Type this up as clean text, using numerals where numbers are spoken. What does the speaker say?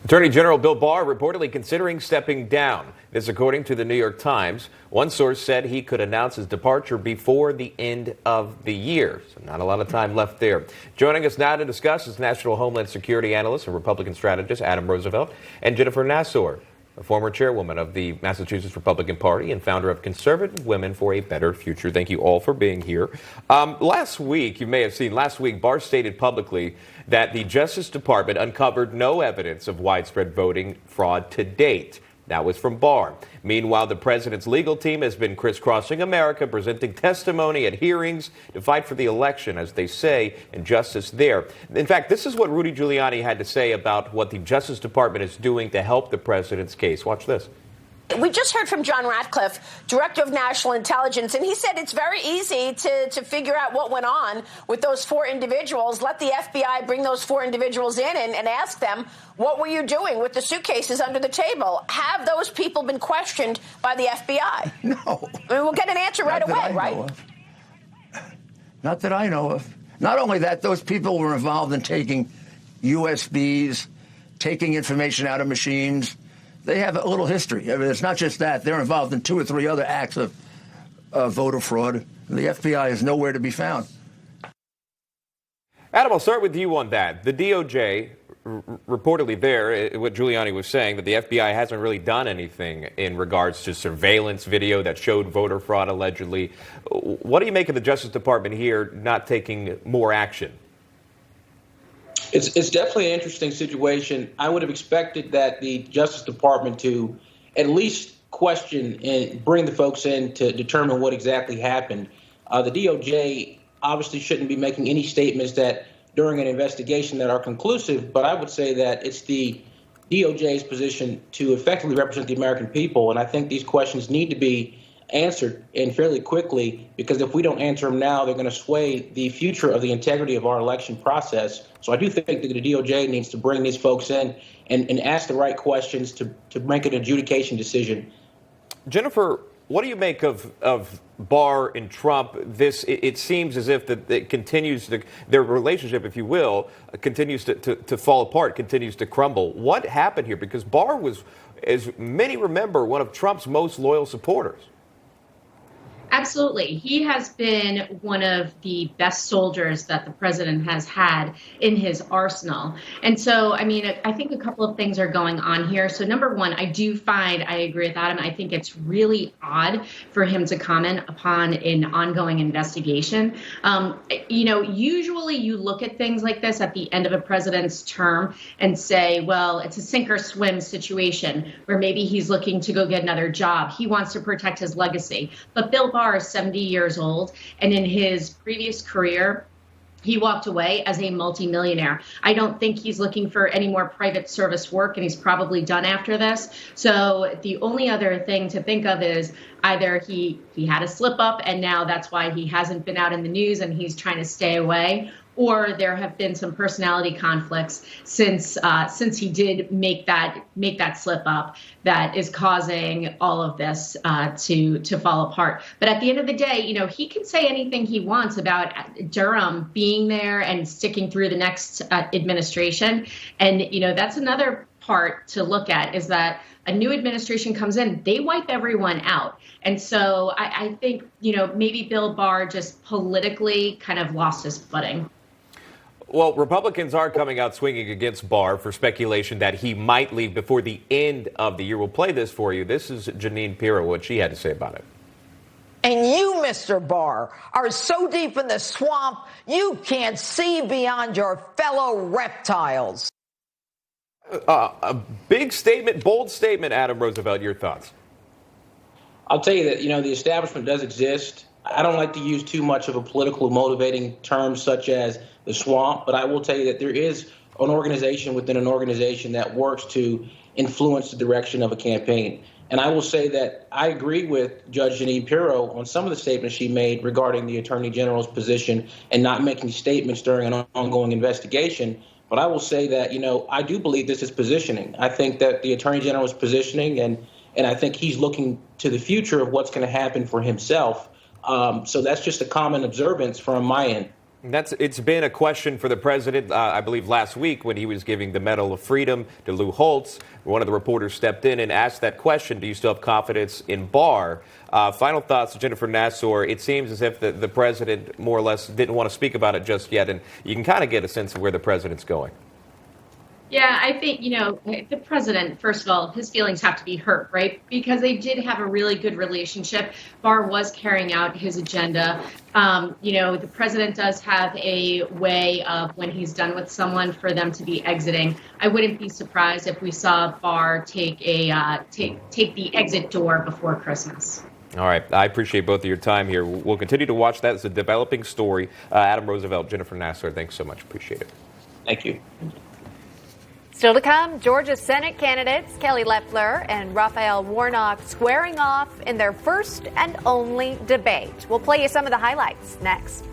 Attorney General Bill Barr reportedly considering stepping down. This according to the New York Times. One source said he could announce his departure before the end of the year. So not a lot of time left there. Joining us now to discuss is National Homeland Security Analyst and Republican strategist Adam Roosevelt and Jennifer Nassar, a former chairwoman of the Massachusetts Republican Party and founder of Conservative Women for a Better Future. Thank you all for being here. Last week, you may have seen, Barr stated publicly that the Justice Department uncovered no evidence of widespread voting fraud to date. That was from Barr. Meanwhile, the president's legal team has been crisscrossing America, presenting testimony at hearings to fight for the election, as they say, and justice there. In fact, this is what Rudy Giuliani had to say about what the Justice Department is doing to help the president's case. Watch this. We just heard from John Ratcliffe, Director of National Intelligence, and he said it's very easy to figure out what went on with those four individuals. Let the FBI bring those four individuals in and ask them, what were you doing with the suitcases under the table? Have those people been questioned by the FBI? No. I mean, we'll get an answer right away, right? Not that I know of. Not only that, those people were involved in taking USBs, taking information out of machines. They have a little history. I mean, it's not just that. They're involved in 2 or 3 other acts of voter fraud. The FBI is nowhere to be found. Adam, I'll start with you on that. The DOJ, reportedly there, what Giuliani was saying, that the FBI hasn't really done anything in regards to surveillance video that showed voter fraud allegedly. What do you make of the Justice Department here not taking more action? It's definitely an interesting situation. I would have expected that the Justice Department to at least question and bring the folks in to determine what exactly happened. The DOJ obviously shouldn't be making any statements that during an investigation that are conclusive, but I would say that it's the DOJ's position to effectively represent the American people, and I think these questions need to be answered and fairly quickly, because if we don't answer them now, they're going to sway the future of the integrity of our election process. So I do think that the DOJ needs to bring these folks in and ask the right questions to make an adjudication decision. Jennifer, what do you make of Barr and Trump? It seems as if that it continues to, their relationship, if you will, continues to fall apart, continues to crumble. What happened here? Because Barr was, as many remember, one of Trump's most loyal supporters. Absolutely. He has been one of the best soldiers that the president has had in his arsenal. And so, I mean, I think a couple of things are going on here. So number one, I agree with Adam. I think it's really odd for him to comment upon an ongoing investigation. Usually you look at things like this at the end of a president's term and say, well, it's a sink or swim situation where maybe he's looking to go get another job. He wants to protect his legacy. But Bill Barr is 70 years old, and in his previous career, he walked away as a multimillionaire. I don't think he's looking for any more private service work, and he's probably done after this. So the only other thing to think of is either he had a slip up, and now that's why he hasn't been out in the news and he's trying to stay away, or there have been some personality conflicts since he did make that slip up that is causing all of this to fall apart. But at the end of the day, he can say anything he wants about Durham being there and sticking through the next administration. And, that's another part to look at, is that a new administration comes in, they wipe everyone out. And so I think, maybe Bill Barr just politically kind of lost his footing. Well, Republicans are coming out swinging against Barr for speculation that he might leave before the end of the year. We'll play this for you. This is Jeannie, Pirro, what she had to say about it. And you, Mr. Barr, are so deep in the swamp, you can't see beyond your fellow reptiles. A big statement, bold statement, Adam Roosevelt. Your thoughts? I'll tell you that, the establishment does exist. I don't like to use too much of a political motivating term such as the swamp, but I will tell you that there is an organization within an organization that works to influence the direction of a campaign. And I will say that I agree with Judge Jeannie Pirro on some of the statements she made regarding the Attorney General's position and not making statements during an ongoing investigation. But I will say that, I do believe this is positioning. I think that the Attorney General is positioning, and I think he's looking to the future of what's going to happen for himself. So that's just a common observance from my end. It's been a question for the president, I believe, last week when he was giving the Medal of Freedom to Lou Holtz. One of the reporters stepped in and asked that question, do you still have confidence in Barr? Final thoughts, Jennifer Nassar. It seems as if the president more or less didn't want to speak about it just yet, and you can kind of get a sense of where the president's going. Yeah, I think, the president, first of all, his feelings have to be hurt, right? Because they did have a really good relationship. Barr was carrying out his agenda. The president does have a way of, when he's done with someone, for them to be exiting. I wouldn't be surprised if we saw Barr take the exit door before Christmas. All right. I appreciate both of your time here. We'll continue to watch that. It's a developing story. Adam Roosevelt, Jennifer Nassar, thanks so much. Appreciate it. Thank you. Still to come, Georgia's Senate candidates Kelly Loeffler and Raphael Warnock squaring off in their first and only debate. We'll play you some of the highlights next.